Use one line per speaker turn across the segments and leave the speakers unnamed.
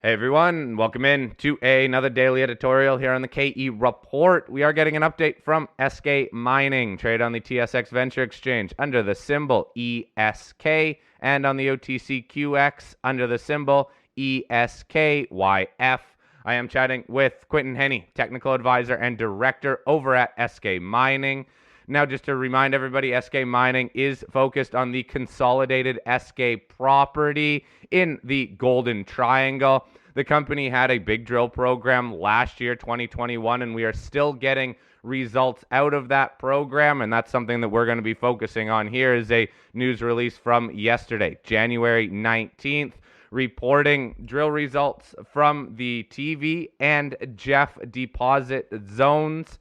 Hey everyone, welcome in to another daily editorial here on the KE Report. We are getting an update from Eskay Mining, traded on the TSX Venture Exchange under the symbol ESK and on the OTCQX under the symbol ESKYF. I am chatting with Quinton Hennigh, technical advisor and director over at Eskay Mining. Now, just to remind everybody, Eskay Mining is focused on the consolidated Eskay property in the Golden Triangle. The company had a big drill program last year, 2021, and we are still getting results out of that program, and that's something that we're going to be focusing on here. Is a news release from yesterday, January 19th, reporting drill results from the TV and Jeff deposit zones.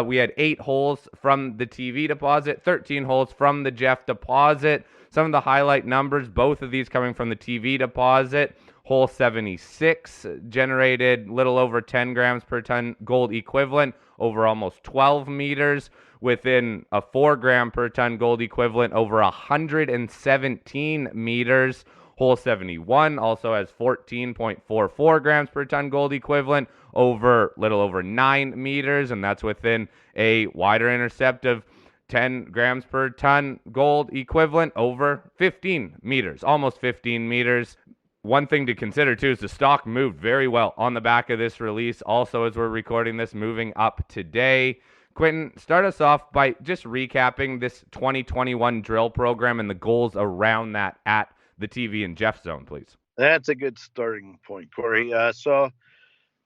We had 8 holes from the TV deposit, 13 holes from the Jeff deposit. Some of the highlight numbers, both of these coming from the TV deposit. Hole 76 generated little over 10 grams per ton gold equivalent over almost 12 meters, within a 4 gram per ton gold equivalent over 117 meters. Hole 71 also has 14.44 grams per ton gold equivalent over little over 9 meters, and that's within a wider intercept of 10 grams per ton gold equivalent over 15 meters, almost 15 meters. One thing to consider too is the stock moved very well on the back of this release. Also, as we're recording this, moving up today. Quinton, start us off by just recapping this 2021 drill program and the goals around that at the TV and Jeff zone, please.
That's a good starting point, Corey. So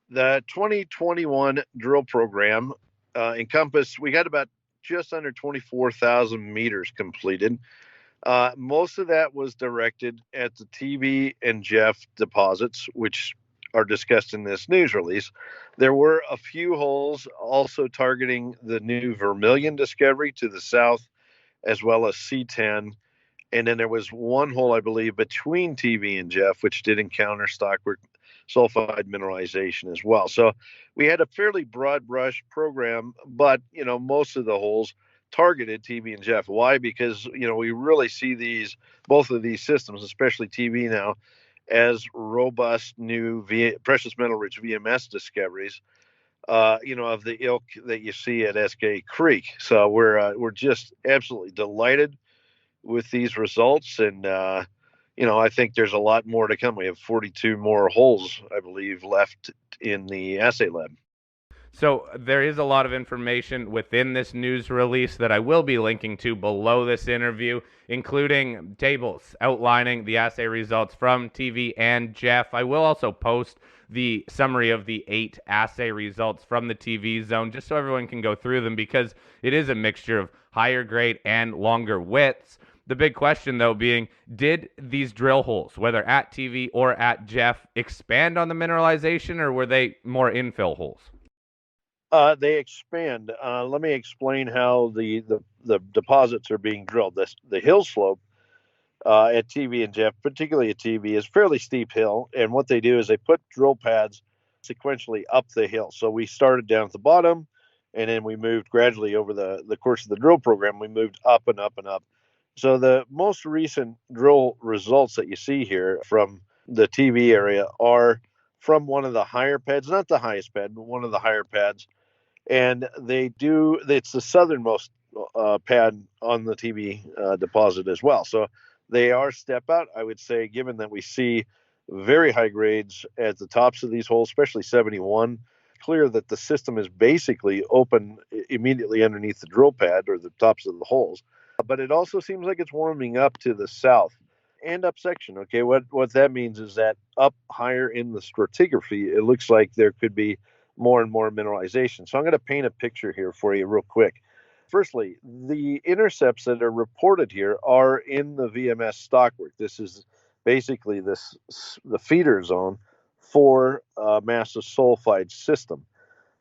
the 2021 drill program encompassed, we got about just under 24,000 meters completed. Most of that was directed at the TV and Jeff deposits, which are discussed in this news release. There were a few holes also targeting the new Vermilion discovery to the south, as well as C10. And then there was one hole, I believe, between TV and Jeff, which did encounter stockwork sulfide mineralization as well. So we had a fairly broad brush program, but, most of the holes targeted TV and Jeff. Why? Because, we really see both of these systems, especially TV now, as robust new precious metal rich VMS discoveries, of the ilk that you see at Eskay Creek. So we're just absolutely delighted with these results. And, I think there's a lot more to come. We have 42 more holes, I believe, left in the assay lab.
So there is a lot of information within this news release that I will be linking to below this interview, including tables outlining the assay results from TV and Jeff. I will also post the summary of the 8 assay results from the TV zone, just so everyone can go through them, because it is a mixture of higher grade and longer widths. The big question, though, being, did these drill holes, whether at TV or at Jeff, expand on the mineralization, or were they more infill holes?
They expand. Let me explain how the deposits are being drilled. The hill slope at TV and Jeff, particularly at TV, is fairly steep hill. And what they do is they put drill pads sequentially up the hill. So we started down at the bottom, and then we moved gradually over the course of the drill program. We moved up and up and up. So the most recent drill results that you see here from the TV area are from one of the higher pads, not the highest pad, but one of the higher pads. And it's the southernmost pad on the TV deposit as well. So they are step out, I would say, given that we see very high grades at the tops of these holes, especially 71. Clear that the system is basically open immediately underneath the drill pad or the tops of the holes. But it also seems like it's warming up to the south and up section. Okay, what that means is that up higher in the stratigraphy, it looks like there could be more and more mineralization. So I'm going to paint a picture here for you real quick. Firstly, the intercepts that are reported here are in the VMS stockwork. This is basically the feeder zone for massive sulfide system.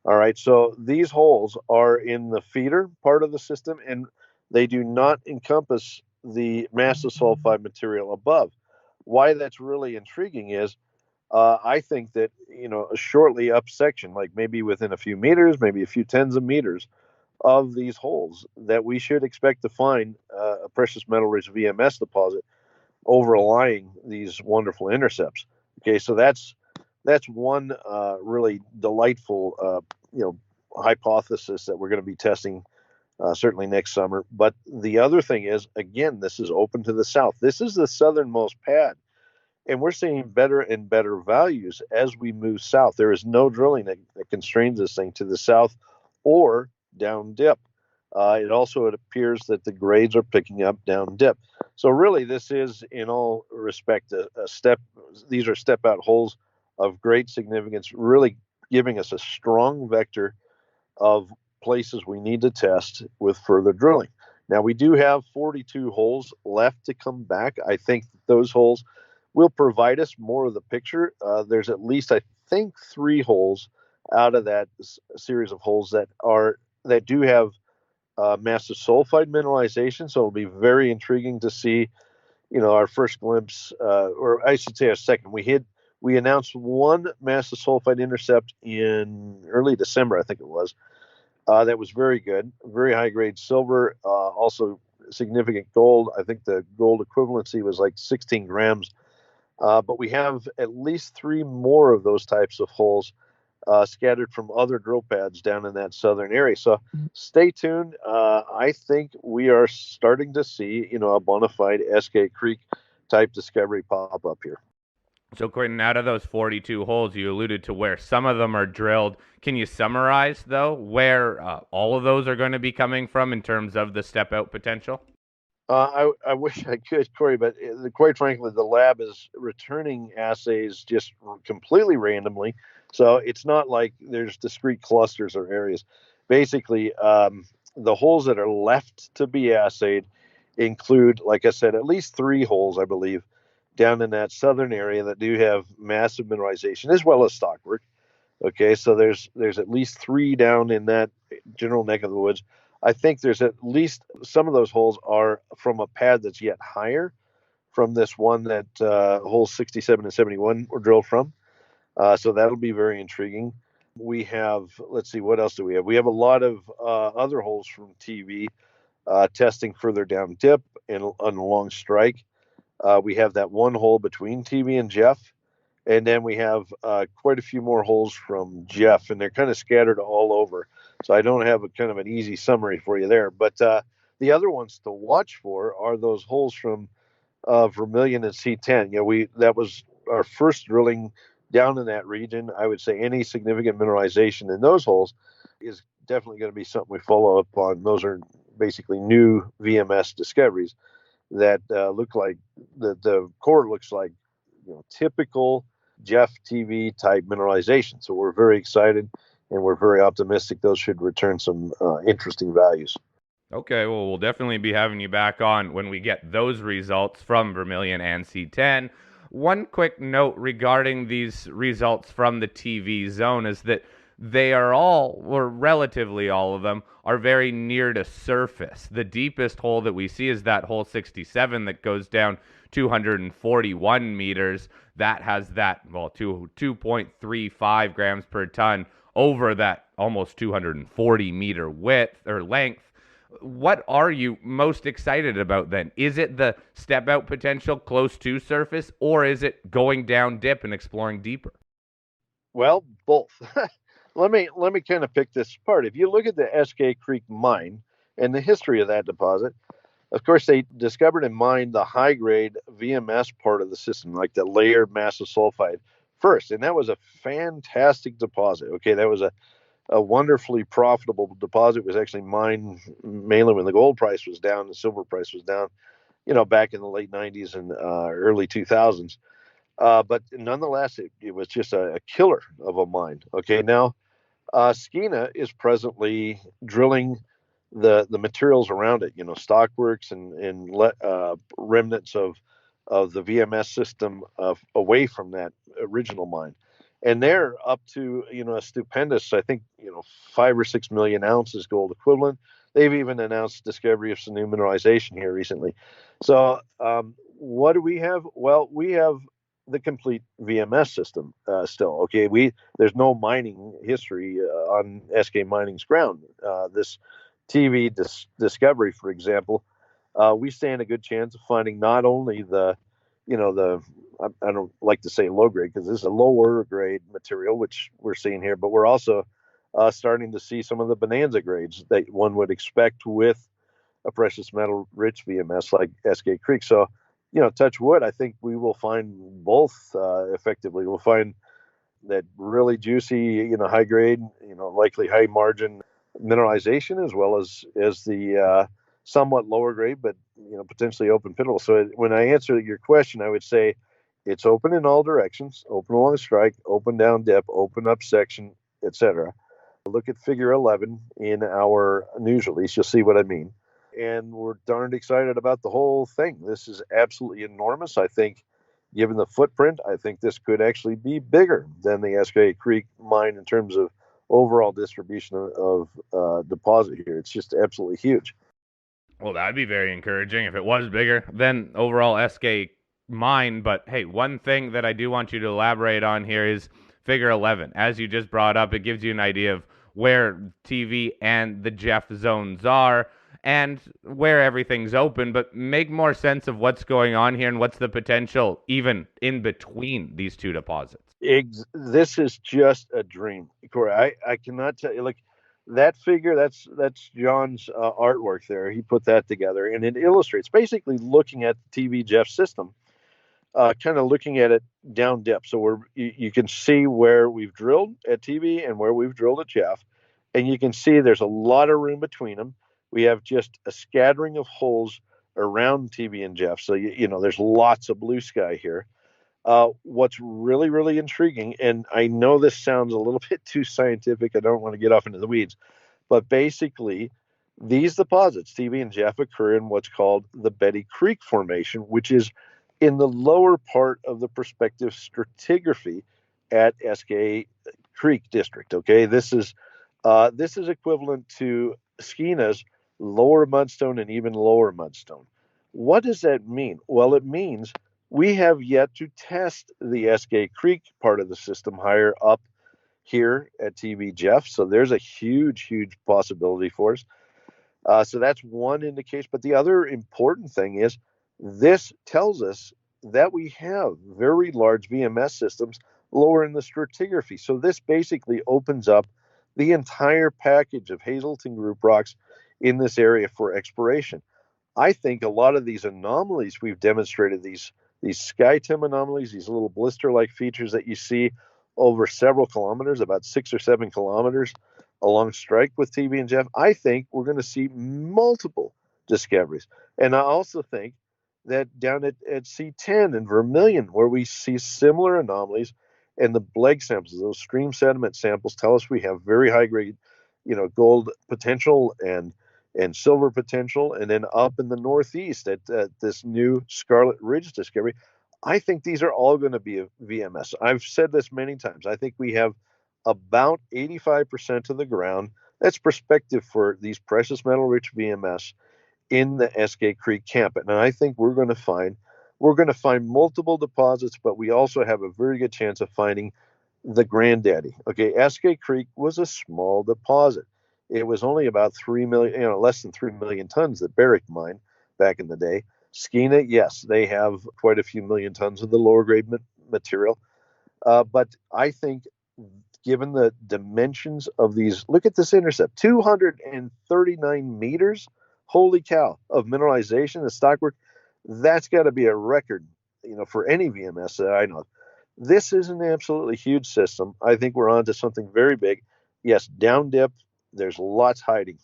All right, so these holes are in the feeder part of the system, and they do not encompass the massive sulfide material above. Why that's really intriguing is I think that, a shortly up section, like maybe within a few meters, maybe a few tens of meters of these holes, that we should expect to find a precious metal rich VMS deposit overlying these wonderful intercepts. Okay, so that's that's one really delightful, hypothesis that we're going to be testing certainly next summer. But the other thing is, again, this is open to the south. This is the southernmost pad, and we're seeing better and better values as we move south. There is no drilling that constrains this thing to the south or down dip. It appears that the grades are picking up down dip. So really, this is, in all respect, a step. These are step out holes of great significance, really giving us a strong vector of places we need to test with further drilling. Now, we do have 42 holes left to come back. I think those holes will provide us more of the picture. There's at least, I think, 3 holes out of that series of holes that do have massive sulfide mineralization. So it'll be very intriguing to see, our first glimpse, or I should say, our second. We announced one massive sulfide intercept in early December, I think it was. That was very good, very high grade silver, also significant gold. I think the gold equivalency was like 16 grams. But we have at least 3 more of those types of holes scattered from other drill pads down in that southern area. So stay tuned. I think we are starting to see, a bona fide Eskay Creek type discovery pop up here.
So, Quinton, out of those 42 holes, you alluded to where some of them are drilled. Can you summarize, though, where all of those are going to be coming from in terms of the step out potential?
I wish I could, Corey, but quite frankly, the lab is returning assays just completely randomly. So it's not like there's discrete clusters or areas. Basically, the holes that are left to be assayed include, like I said, at least 3 holes, I believe, down in that southern area that do have massive mineralization as well as stockwork. Okay, so there's at least 3 down in that general neck of the woods. I think there's at least some of those holes are from a pad that's yet higher from this one that holes 67 and 71 were drilled from. So that'll be very intriguing. We have, let's see, what else do we have? We have a lot of other holes from TV testing further down dip and on a long strike. We have that one hole between TV and Jeff. And then we have quite a few more holes from Jeff, and they're kind of scattered all over. So I don't have a kind of an easy summary for you there. But the other ones to watch for are those holes from Vermilion and C10. That was our first drilling down in that region. I would say any significant mineralization in those holes is definitely going to be something we follow up on. Those are basically new VMS discoveries that look like the core looks like typical Jeff TV type mineralization. So we're very excited and we're very optimistic those should return some interesting values.
Okay, well, we'll definitely be having you back on when we get those results from Vermilion and C10. One quick note regarding these results from the TV zone is that they are all, or relatively all of them, are very near to surface. The deepest hole that we see is that hole 67 that goes down 241 meters. That has that, 2.35 grams per ton over that almost 240 meter width or length. What are you most excited about then? Is it the step out potential close to surface, or is it going down dip and exploring deeper?
Well, both. let me kind of pick this apart. If you look at the Eskay Creek mine and the history of that deposit, of course, they discovered and mined the high grade VMS part of the system, like the layered massive sulfide first. And that was a fantastic deposit. Okay, that was a wonderfully profitable deposit. It was actually mined mainly when the gold price was down, the silver price was down, back in the late 90s and early 2000s. But nonetheless, it was just a killer of a mine. Okay, now Skeena is presently drilling the materials around it, stockworks and remnants of the VMS system away from that original mine. And they're up to, a stupendous, I think, 5 or 6 million ounces gold equivalent. They've even announced discovery of some new mineralization here recently. So what do we have? Well, we have the complete VMS system still. Okay, there's no mining history on Eskay Mining's ground. This TV discovery, for example, we stand a good chance of finding not only the I don't like to say low grade because this is a lower grade material, which we're seeing here, but we're also starting to see some of the bonanza grades that one would expect with a precious metal rich VMS like Eskay Creek. So, touch wood, I think we will find both effectively. We'll find that really juicy, high grade, likely high margin mineralization, as well as the somewhat lower grade, but potentially open pitable. So when I answer your question, I would say it's open in all directions, open along strike, open down dip, open up section, etc. Look at Figure 11 in our news release. You'll see what I mean. And we're darned excited about the whole thing. This is absolutely enormous. I think, given the footprint, I think this could actually be bigger than the Eskay Creek mine in terms of overall distribution of deposit here. It's just absolutely huge.
Well, that'd be very encouraging if it was bigger than overall Eskay mine. But hey, one thing that I do want you to elaborate on here is Figure 11. As you just brought up, it gives you an idea of where TV and the Jeff zones are and where everything's open, but make more sense of what's going on here and what's the potential even in between these two deposits.
This is just a dream, Corey. I cannot tell you, like, that figure, that's John's artwork there. He put that together, and it illustrates basically looking at the TV Jeff system, kind of looking at it down depth. So you can see where we've drilled at TV and where we've drilled at Jeff, and you can see there's a lot of room between them. We have just a scattering of holes around TV and Jeff, so there's lots of blue sky here. What's really, really intriguing, and I know this sounds a little bit too scientific, I don't want to get off into the weeds, but basically, these deposits, TV and Jeff, occur in what's called the Betty Creek Formation, which is in the lower part of the prospective stratigraphy at Eskay Creek District. Okay, this is equivalent to Skeena's lower mudstone and even lower mudstone. What does that mean? Well, it means we have yet to test the Eskay Creek part of the system higher up here at TV Jeff. So there's a huge, huge possibility for us. So that's one indication. But the other important thing is this tells us that we have very large VMS systems lower in the stratigraphy. So this basically opens up the entire package of Hazelton group rocks in this area for exploration. I think a lot of these anomalies we've demonstrated, these SkyTim anomalies, these little blister-like features that you see over several kilometers, about 6 or 7 kilometers along strike with TV and Jeff, I think we're going to see multiple discoveries. And I also think that down at C10 and Vermilion, where we see similar anomalies, and the Blake samples, those stream sediment samples, tell us we have very high grade, gold potential and silver potential. And then up in the northeast at this new Scarlet Ridge discovery, I think these are all going to be a VMS. I've said this many times. I think we have about 85% of the ground that's prospective for these precious metal rich VMS in the Eskay Creek camp. And I think we're going to find multiple deposits, but we also have a very good chance of finding the granddaddy. Okay, Eskay Creek was a small deposit. It was only about 3 million, less than 3 million tons that Barrick mined back in the day. Skeena, yes, they have quite a few million tons of the lower grade material. But I think given the dimensions of these, look at this intercept, 239 meters, holy cow, of mineralization, the stockwork, that's got to be a record, for any VMS that I know. This is an absolutely huge system. I think we're on to something very big. Yes, down dip, there's lots hiding.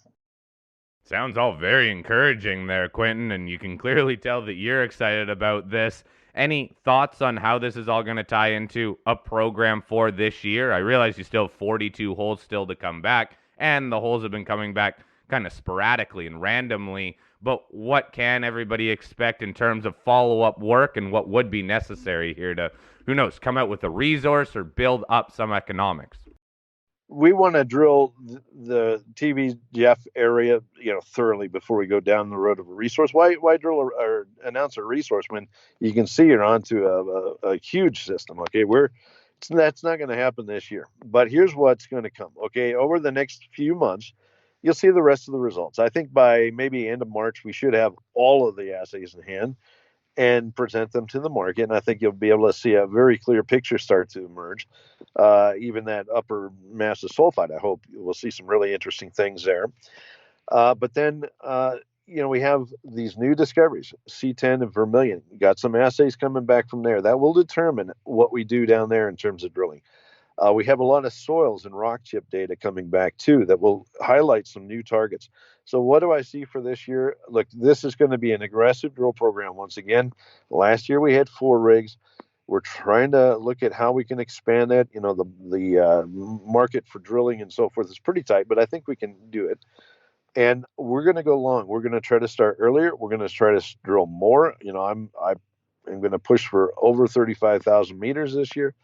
Sounds all very encouraging there, Quinton, and you can clearly tell that you're excited about this. Any thoughts on how this is all going to tie into a program for this year? I realize you still have 42 holes still to come back, and the holes have been coming back kind of sporadically and randomly. But what can everybody expect in terms of follow-up work and what would be necessary here to, who knows, come out with a resource or build up some economics?
We want to drill the TV Jeff area, thoroughly before we go down the road of a resource. Why drill or announce a resource when you can see you're onto a huge system? Okay, that's not going to happen this year. But here's what's going to come. Okay, over the next few months, you'll see the rest of the results. I think by maybe end of March, we should have all of the assays in hand. and present them to the market. And I think you'll be able to see a very clear picture start to emerge. Even that upper massive sulfide, I hope we'll see some really interesting things there. But then, we have these new discoveries, C10 and Vermilion. We got some assays coming back from there. That will determine what we do down there in terms of drilling. We have a lot of soils and rock chip data coming back too that will highlight some new targets. So what do I see for this year? Look, this is going to be an aggressive drill program once again. Last year we had 4 rigs. We're trying to look at how we can expand that. The market for drilling and so forth is pretty tight, but I think we can do it. And we're going to go long. We're going to try to start earlier. We're going to try to drill more. I'm going to push for over 35,000 meters this year.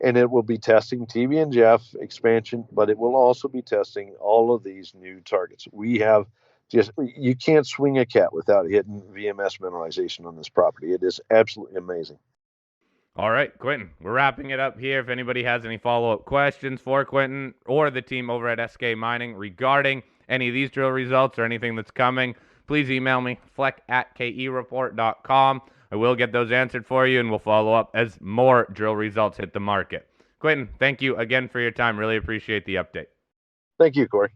And it will be testing TV and Jeff expansion, but it will also be testing all of these new targets. You can't swing a cat without hitting VMS mineralization on this property. It is absolutely amazing.
All right, Quinton, we're wrapping it up here. If anybody has any follow-up questions for Quinton or the team over at Eskay Mining regarding any of these drill results or anything that's coming, please email me, fleck@kereport.com. I will get those answered for you, and we'll follow up as more drill results hit the market. Quinton, thank you again for your time. Really appreciate the update.
Thank you, Corey.